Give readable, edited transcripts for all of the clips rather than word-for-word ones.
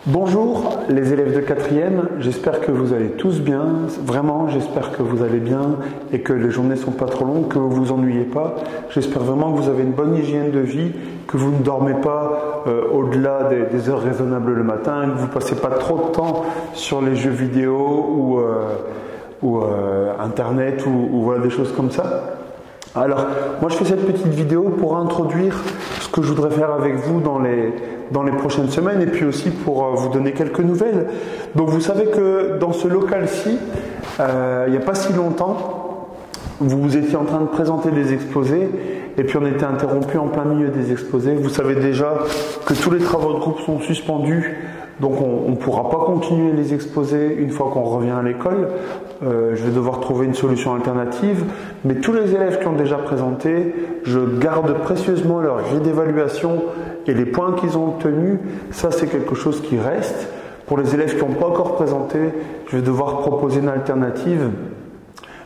Bonjour les élèves de 4e, j'espère que vous allez tous bien, vraiment j'espère que vous allez bien et que les journées ne sont pas trop longues, que vous ne vous ennuyez pas. J'espère vraiment que vous avez une bonne hygiène de vie, que vous ne dormez pas au-delà des heures raisonnables le matin, que vous ne passez pas trop de temps sur les jeux vidéo ou internet ou voilà des choses comme ça. Alors, moi je fais cette petite vidéo pour introduire ce que je voudrais faire avec vous dans les prochaines semaines et puis aussi pour vous donner quelques nouvelles. Donc vous savez que dans ce local-ci, il n'y a pas si longtemps, vous étiez en train de présenter des exposés et puis on était interrompu en plein milieu des exposés. Vous savez déjà que tous les travaux de groupe sont suspendus. Donc on ne pourra pas continuer les exposés une fois qu'on revient à l'école. Je vais devoir trouver une solution alternative. Mais tous les élèves qui ont déjà présenté, je garde précieusement leur grille d'évaluation et les points qu'ils ont obtenus. Ça, c'est quelque chose qui reste. Pour les élèves qui n'ont pas encore présenté, je vais devoir proposer une alternative.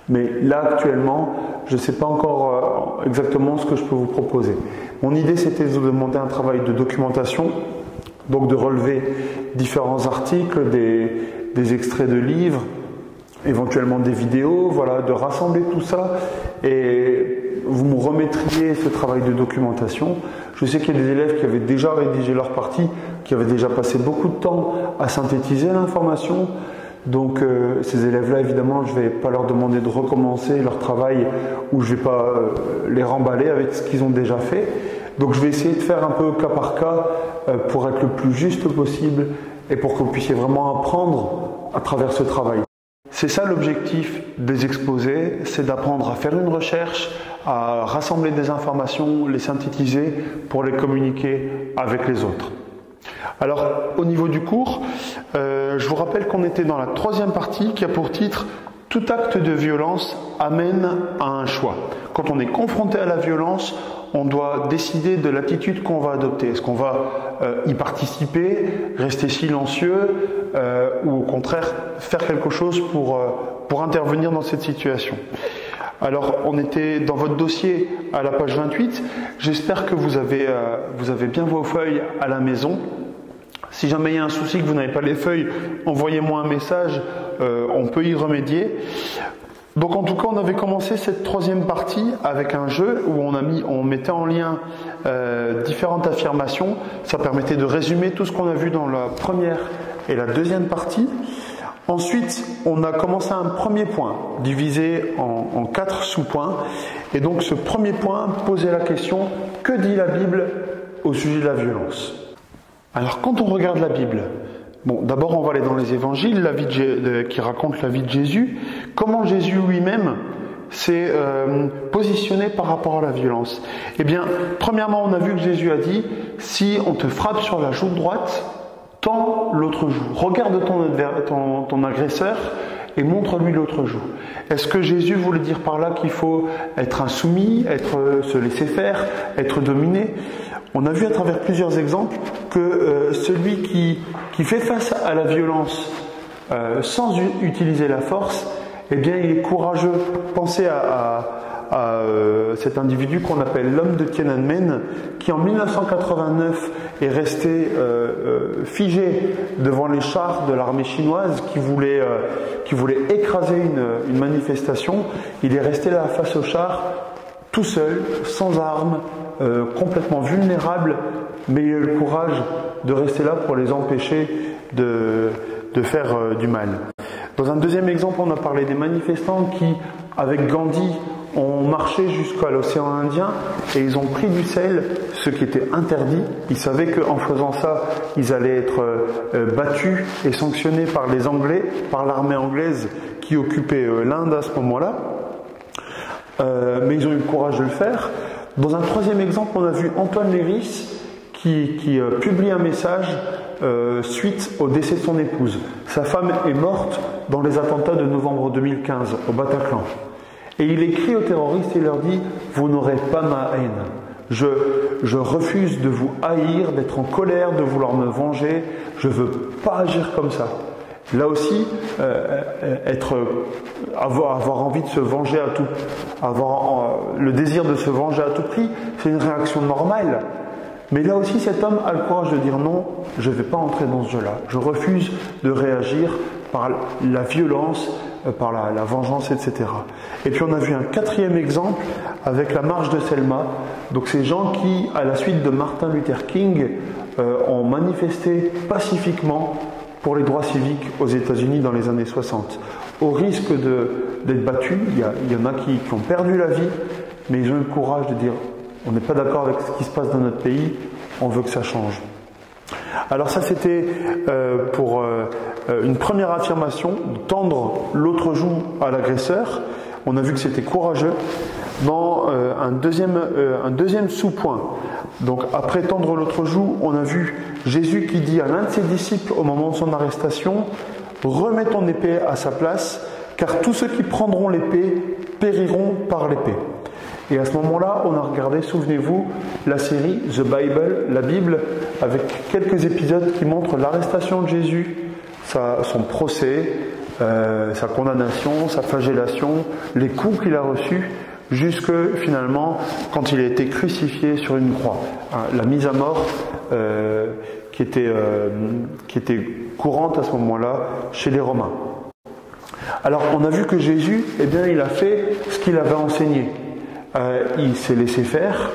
Mais là, actuellement, je ne sais pas encore exactement ce que je peux vous proposer. Mon idée, c'était de vous demander un travail de documentation. Donc de relever différents articles, des extraits de livres, éventuellement des vidéos, voilà, de rassembler tout ça et vous me remettriez ce travail de documentation. Je sais qu'il y a des élèves qui avaient déjà rédigé leur partie, qui avaient déjà passé beaucoup de temps à synthétiser l'information. Donc ces élèves-là, évidemment, je ne vais pas leur demander de recommencer leur travail ou je ne vais pas les remballer avec ce qu'ils ont déjà fait. Donc je vais essayer de faire un peu cas par cas pour être le plus juste possible et pour que vous puissiez vraiment apprendre à travers ce travail. C'est ça l'objectif des exposés, c'est d'apprendre à faire une recherche, à rassembler des informations, les synthétiser pour les communiquer avec les autres. Alors au niveau du cours, je vous rappelle qu'on était dans la 3e partie qui a pour titre « Tout acte de violence amène à un choix ». Quand on est confronté à la violence, on doit décider de l'attitude qu'on va adopter. Est-ce qu'on va y participer, rester silencieux ou au contraire faire quelque chose pour intervenir dans cette situation? Alors on était dans votre dossier à la page 28. J'espère que vous avez bien vos feuilles à la maison. Si jamais il y a un souci que vous n'avez pas les feuilles, envoyez-moi un message, on peut y remédier. Donc en tout cas, on avait commencé cette 3e partie avec un jeu où on mettait en lien différentes affirmations. Ça permettait de résumer tout ce qu'on a vu dans la 1re et la 2e partie. Ensuite, on a commencé un premier point, divisé en 4 sous-points. Et donc ce premier point posait la question, que dit la Bible au sujet de la violence? Alors quand on regarde la Bible, bon, d'abord on va aller dans les évangiles, qui racontent la vie de Jésus, comment Jésus lui-même s'est positionné par rapport à la violence. Eh bien, premièrement, on a vu que Jésus a dit, si on te frappe sur la joue droite, tends l'autre joue. Regarde ton agresseur et montre-lui l'autre joue. Est-ce que Jésus voulait dire par là qu'il faut être insoumis, se laisser faire, être dominé? On a vu à travers plusieurs exemples que celui qui fait face à la violence sans utiliser la force, eh bien il est courageux. Pensez à cet individu qu'on appelle l'homme de Tiananmen, qui en 1989 est resté figé devant les chars de l'armée chinoise qui voulait écraser une manifestation. Il est resté là face aux chars, tout seul, sans armes, complètement vulnérable, mais il a eu le courage de rester là pour les empêcher de faire du mal. Dans un deuxième exemple, on a parlé des manifestants qui, avec Gandhi, ont marché jusqu'à l'océan Indien et ils ont pris du sel, ce qui était interdit. Ils savaient qu'en faisant ça, ils allaient être battus et sanctionnés par les Anglais, par l'armée anglaise qui occupait l'Inde à ce moment-là. Mais ils ont eu le courage de le faire. Dans un 3e exemple, on a vu Antoine Léris qui publie un message suite au décès de son épouse. Sa femme est morte dans les attentats de novembre 2015 au Bataclan. Et il écrit aux terroristes et leur dit « Vous n'aurez pas ma haine. Je refuse de vous haïr, d'être en colère, de vouloir me venger. Je ne veux pas agir comme ça. » Là aussi, avoir envie de se venger à tout, avoir le désir de se venger à tout prix, c'est une réaction normale. Mais là aussi, cet homme a le courage de dire non, je ne vais pas entrer dans ce jeu-là. Je refuse de réagir par la violence, par la vengeance, etc. Et puis on a vu un quatrième exemple avec la marche de Selma. Donc ces gens qui, à la suite de Martin Luther King, ont manifesté pacifiquement pour les droits civiques aux États-Unis dans les années 60. Au risque d'être battus, il y en a qui ont perdu la vie, mais ils ont eu le courage de dire on n'est pas d'accord avec ce qui se passe dans notre pays, on veut que ça change. Alors ça c'était pour une première affirmation, tendre l'autre joue à l'agresseur. On a vu que c'était courageux. Dans un deuxième sous-point, donc après tendre l'autre joue, on a vu Jésus qui dit à l'un de ses disciples au moment de son arrestation, remets ton épée à sa place, car tous ceux qui prendront l'épée périront par l'épée. Et à ce moment-là, on a regardé, souvenez-vous, la série The Bible, la Bible, avec quelques épisodes qui montrent l'arrestation de Jésus, son procès, sa condamnation, sa flagellation, les coups qu'il a reçus, jusque finalement quand il a été crucifié sur une croix. La mise à mort qui était courante à ce moment-là chez les Romains. Alors on a vu que Jésus, il a fait ce qu'il avait enseigné. Il s'est laissé faire,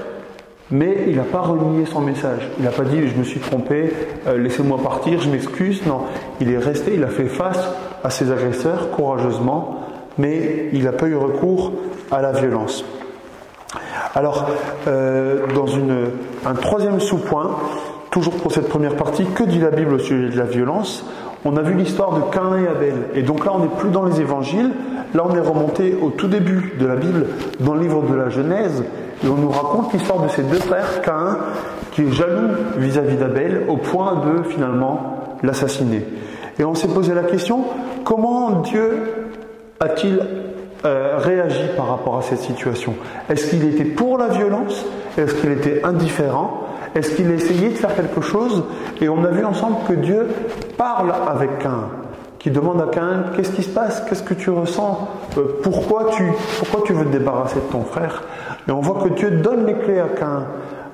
mais il n'a pas renié son message. Il n'a pas dit je me suis trompé, laissez-moi partir, je m'excuse. Non, il est resté, il a fait face à ses agresseurs courageusement, mais il n'a pas eu recours à la violence. Alors, dans un troisième sous-point, toujours pour cette première partie, que dit la Bible au sujet de la violence? On a vu l'histoire de Caïn et Abel. Et donc là, on n'est plus dans les évangiles. Là, on est remonté au tout début de la Bible, dans le livre de la Genèse. Et on nous raconte l'histoire de ces deux frères, Caïn, qui est jaloux vis-à-vis d'Abel, au point de, finalement, l'assassiner. Et on s'est posé la question, comment Dieu a-t-il réagi par rapport à cette situation? Est-ce qu'il était pour la violence? Est-ce qu'il était indifférent? Est-ce qu'il a essayé de faire quelque chose? Et on a vu ensemble que Dieu parle avec Caïn, qui demande à Caïn, qu'est-ce qui se passe? Qu'est-ce que tu ressens? Pourquoi tu veux te débarrasser de ton frère? Et on voit que Dieu donne les clés à Caïn,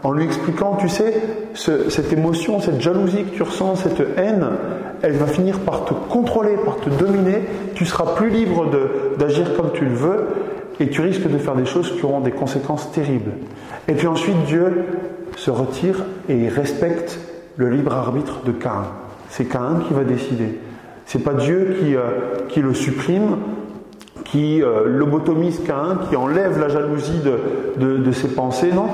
en lui expliquant, tu sais, cette émotion, cette jalousie que tu ressens, cette haine, elle va finir par te contrôler, par te dominer. Tu seras plus libre d'agir comme tu le veux, et tu risques de faire des choses qui auront des conséquences terribles. Et puis ensuite, Dieu se retire et il respecte le libre arbitre de Caïn. C'est Caïn qui va décider. C'est pas Dieu qui le supprime, qui lobotomise Caïn, qui enlève la jalousie de ses pensées. Non,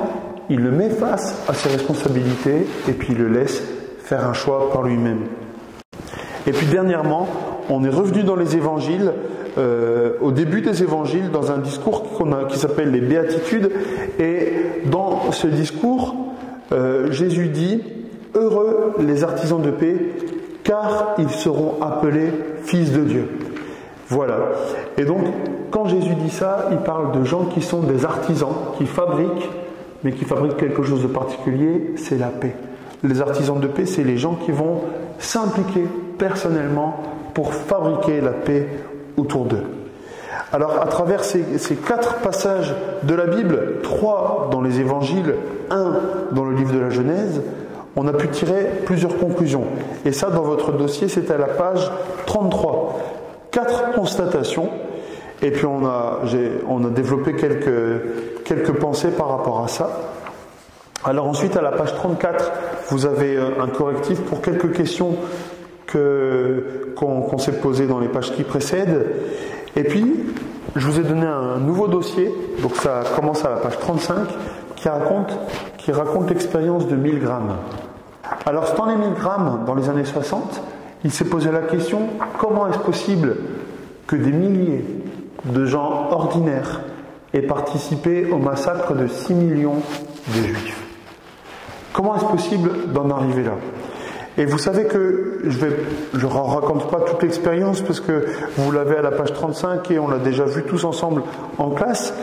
il le met face à ses responsabilités et puis il le laisse faire un choix par lui-même. Et puis dernièrement, on est revenu dans les évangiles, au début des évangiles, dans un discours qui s'appelle les Béatitudes. Et dans ce discours, Jésus dit « Heureux les artisans de paix, car ils seront appelés fils de Dieu. » Voilà. Et donc, quand Jésus dit ça, il parle de gens qui sont des artisans, qui fabriquent, mais qui fabriquent quelque chose de particulier, c'est la paix. Les artisans de paix, c'est les gens qui vont s'impliquer personnellement pour fabriquer la paix autour d'eux. Alors, à travers ces 4 passages de la Bible, 3 dans les évangiles, 1 dans le livre de la Genèse, on a pu tirer plusieurs conclusions. Et ça, dans votre dossier, c'est à la page 33. 4 constatations, et puis on a développé quelques pensées par rapport à ça. Alors ensuite, à la page 34, vous avez un correctif pour quelques questions qu'on s'est posées dans les pages qui précèdent. Et puis, je vous ai donné un nouveau dossier, donc ça commence à la page 35, qui raconte l'expérience de Milgram. Alors Stanley Milgram, dans les années 60, il s'est posé la question, comment est-ce possible que des milliers de gens ordinaires aient participé au massacre de 6 millions de Juifs? Comment est-ce possible d'en arriver là? Et vous savez que je ne raconte pas toute l'expérience parce que vous l'avez à la page 35 et on l'a déjà vu tous ensemble en classe.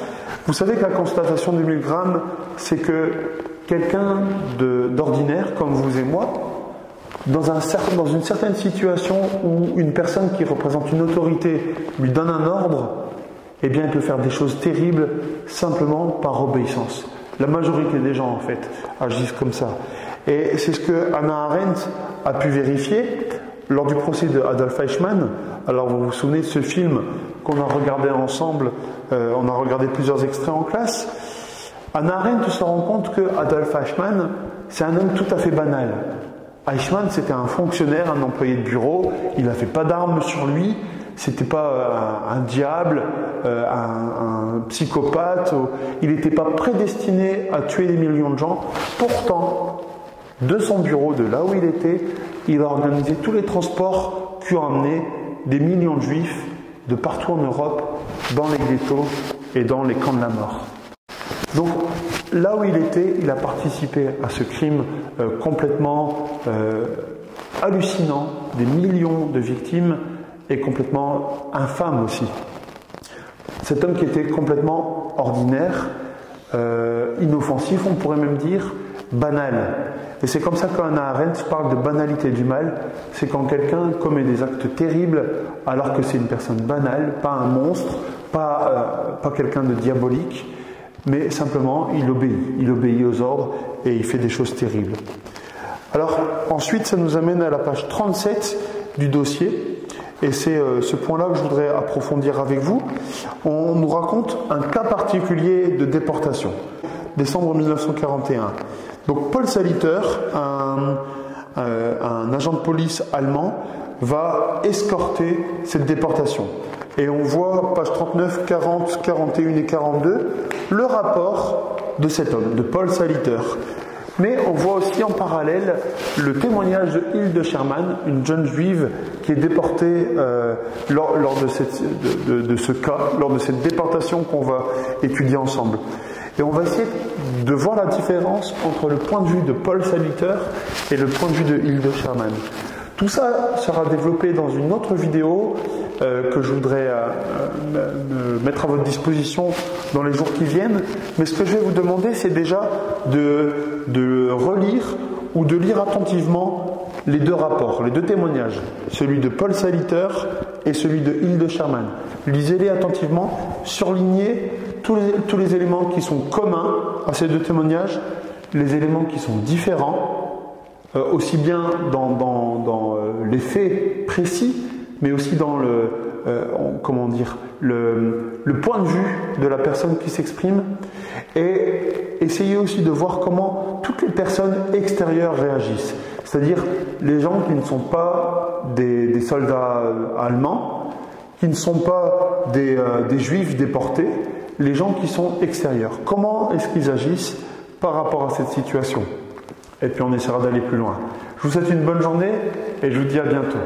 Vous savez que la constatation de Milgram, c'est que quelqu'un d'ordinaire comme vous et moi, dans une certaine situation où une personne qui représente une autorité lui donne un ordre, eh bien il peut faire des choses terribles simplement par obéissance. La majorité des gens, en fait, agissent comme ça. Et c'est ce que Hannah Arendt a pu vérifier lors du procès de Adolf Eichmann. Alors, vous vous souvenez de ce film qu'on a regardé ensemble, on a regardé plusieurs extraits en classe. Hannah Arendt se rend compte que Adolf Eichmann, c'est un homme tout à fait banal. Eichmann, c'était un fonctionnaire, un employé de bureau, il n'avait pas d'armes sur lui, c'était pas un diable, un psychopathe, il n'était pas prédestiné à tuer des millions de gens. Pourtant, de son bureau, de là où il était, il a organisé tous les transports qui ont amené des millions de juifs de partout en Europe, dans les ghettos et dans les camps de la mort. Donc, là où il était, il a participé à ce crime complètement hallucinant, des millions de victimes, et complètement infâme aussi. Cet homme qui était complètement ordinaire, inoffensif, on pourrait même dire banal. Et c'est comme ça qu'Hannah Arendt parle de banalité du mal, c'est quand quelqu'un commet des actes terribles alors que c'est une personne banale, pas un monstre, pas quelqu'un de diabolique, mais simplement il obéit aux ordres et il fait des choses terribles. Alors ensuite ça nous amène à la page 37 du dossier, et c'est ce point-là que je voudrais approfondir avec vous. On nous raconte un cas particulier de déportation, décembre 1941. Donc Paul Saliter, un agent de police allemand, va escorter cette déportation. Et on voit, page 39, 40, 41 et 42, le rapport de cet homme, de Paul Saliter. Mais on voit aussi en parallèle le témoignage de Hilde Sherman, une jeune juive qui est déportée lors de ce cas, lors de cette déportation qu'on va étudier ensemble. Et on va essayer de voir la différence entre le point de vue de Paul Saliter et le point de vue de Hilde Sherman. Tout ça sera développé dans une autre vidéo que je voudrais mettre à votre disposition dans les jours qui viennent. Mais ce que je vais vous demander, c'est déjà de relire ou de lire attentivement les deux rapports, les deux témoignages, celui de Paul Saliter et celui de Hilde Sherman. Lisez-les attentivement, surlignez tous les éléments qui sont communs à ces deux témoignages, les éléments qui sont différents, aussi bien dans les faits précis, mais aussi dans le point de vue de la personne qui s'exprime, et essayez aussi de voir comment toutes les personnes extérieures réagissent, c'est-à-dire les gens qui ne sont pas des soldats allemands, qui ne sont pas des juifs déportés, les gens qui sont extérieurs. Comment est-ce qu'ils agissent par rapport à cette situation? Et puis on essaiera d'aller plus loin. Je vous souhaite une bonne journée et je vous dis à bientôt.